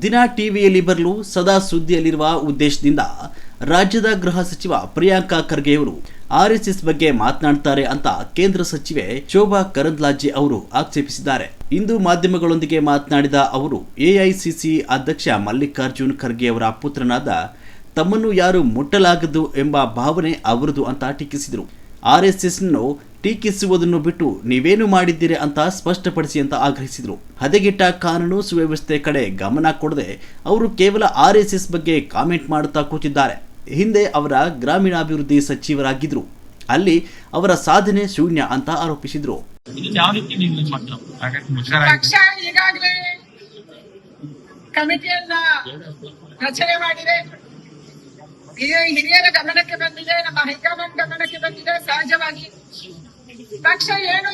ದಿನ ಟಿವಿಯಲ್ಲಿ ಬರಲು ಸದಾ ಸುದ್ದಿಯಲ್ಲಿರುವ ಉದ್ದೇಶದಿಂದ ರಾಜ್ಯದ ಗೃಹ ಸಚಿವ ಪ್ರಿಯಾಂಕಾ ಖರ್ಗೆಯವರು ಆರ್ಎಸ್ಎಸ್ ಬಗ್ಗೆ ಮಾತನಾಡ್ತಾರೆ ಅಂತ ಕೇಂದ್ರ ಸಚಿವೆ ಶೋಭಾ ಕರಂದ್ಲಾಜೆ ಅವರು ಆಕ್ಷೇಪಿಸಿದ್ದಾರೆ. ಇಂದು ಮಾಧ್ಯಮಗಳೊಂದಿಗೆ ಮಾತನಾಡಿದ ಅವರು ಎಐಸಿಸಿ ಅಧ್ಯಕ್ಷ ಮಲ್ಲಿಕಾರ್ಜುನ್ ಖರ್ಗೆ ಅವರ ಪುತ್ರನಾದ ತಮ್ಮನ್ನು ಯಾರು ಮುಟ್ಟಲಾಗದು ಎಂಬ ಭಾವನೆ ಅವರದು ಅಂತ ಟೀಕಿಸಿದರು. ಆರ್ಎಸ್ಎಸ್ನ್ನು ಟೀಕಿಸುವುದನ್ನು ಬಿಟ್ಟು ನೀವೇನು ಮಾಡಿದ್ದೀರಿ ಅಂತ ಸ್ಪಷ್ಟಪಡಿಸಿ ಅಂತ ಆಗ್ರಹಿಸಿದರು. ಹದಗೆಟ್ಟ ಕಾನೂನು ಸುವ್ಯವಸ್ಥೆ ಕಡೆ ಗಮನ ಕೊಡದೆ ಅವರು ಕೇವಲ ಆರ್ಎಸ್ಎಸ್ ಬಗ್ಗೆ ಕಾಮೆಂಟ್ ಮಾಡುತ್ತಾ ಕೂತಿದ್ದಾರೆ. ಹಿಂದೆ ಅವರ ಗ್ರಾಮೀಣಾಭಿವೃದ್ಧಿ ಸಚಿವರಾಗಿದ್ರು, ಅಲ್ಲಿ ಅವರ ಸಾಧನೆ ಶೂನ್ಯ ಅಂತ ಆರೋಪಿಸಿದ್ರು. ಪಕ್ಷ ಈಗಾಗಲೇ ಕಮಿಟಿಯನ್ನ ರಚನೆ ಮಾಡಿದೆ. ಹಿರಿಯರ ಗಮನಕ್ಕೆ ಬಂದಿದೆ, ನಮ್ಮ ಹೈಕಮಾಂಡ್ ಗಮನಕ್ಕೆ ಬಂದಿದೆ. ಸಹಜವಾಗಿ ಪಕ್ಷ ಏನು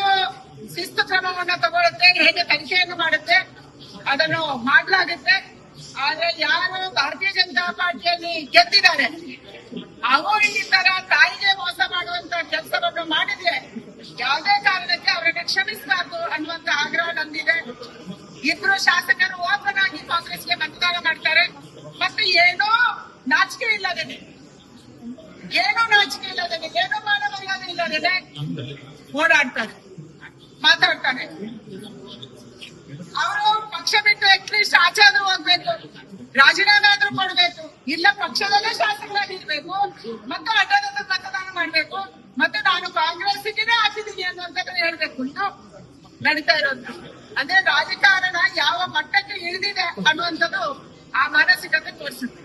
ಶಿಸ್ತು ಕ್ರಮವನ್ನು ತಗೊಳುತ್ತೆ, ಹೇಗೆ ತನಿಖೆಯನ್ನು ಮಾಡುತ್ತೆ ಅದನ್ನು ಮಾಡಲಾಗುತ್ತೆ. ಆದ್ರೆ ಯಾರು ಭಾರತೀಯ ಜನತಾ ಪಾರ್ಟಿಯಲ್ಲಿ ಗೆದ್ದಿದ್ದಾರೆ ಅವರು ಈ ತರ ತಾಯಿಗೆ ಮೋಸ ಮಾಡುವಂತ ಕೆಲಸವನ್ನು ಮಾಡಿದ್ರೆ ಯಾವುದೇ ಕಾರಣಕ್ಕೆ ಅವರನ್ನು ಕ್ಷಮಿಸಬಾರ್ದು ಅನ್ನುವಂತ ಆಗ್ರಹ ನಂದಿದೆ. ಇಬ್ರು ಶಾಸಕರು ಓಪನ್ ಆಗಿ ಕಾಂಗ್ರೆಸ್ಗೆ ಮತದಾನ ಮಾಡ್ತಾರೆ. ಮತ್ತೆ ಏನೋ ನಾಚಿಕೆ ಇಲ್ಲದೆ ಏನೋ ಮಾನವಲ್ಲದೆ ಇಲ್ಲದೆ ಓಡಾಡ್ತಾರೆ, ಮಾತಾಡ್ತಾರೆ. ಅವರು ಪಕ್ಷ ಬಿಟ್ಟು ಅಟ್ಲೀಸ್ಟ್ ಆಚೆ ಆದ್ರೂ ಹೋಗ್ಬೇಕು, ರಾಜೀನಾಮೆ ಆದ್ರೂ ಕೊಡ್ಬೇಕು, ಇಲ್ಲ ಪಕ್ಷದಲ್ಲೇ ಶಾಸಕರಾಗಿರ್ಬೇಕು, ಮತ್ತೆ ಅಡ್ಡದ ಮತದಾನ ಮಾಡ್ಬೇಕು, ಮತ್ತೆ ನಾನು ಕಾಂಗ್ರೆಸ್ಗೆ ಹಾಕಿದ್ದೀನಿ ಅನ್ನುವಂಥದ್ದನ್ನ ಹೇಳ್ಬೇಕು. ಇದು ನಡೀತಾ ಇರೋದು ಅಂದ್ರೆ ರಾಜಕಾರಣ ಯಾವ ಮಟ್ಟಕ್ಕೆ ಇಳಿದಿದೆ ಅನ್ನುವಂಥದ್ದು ಆ ಮಾನಸಿಕತೆ ತೋರಿಸುತ್ತೆ.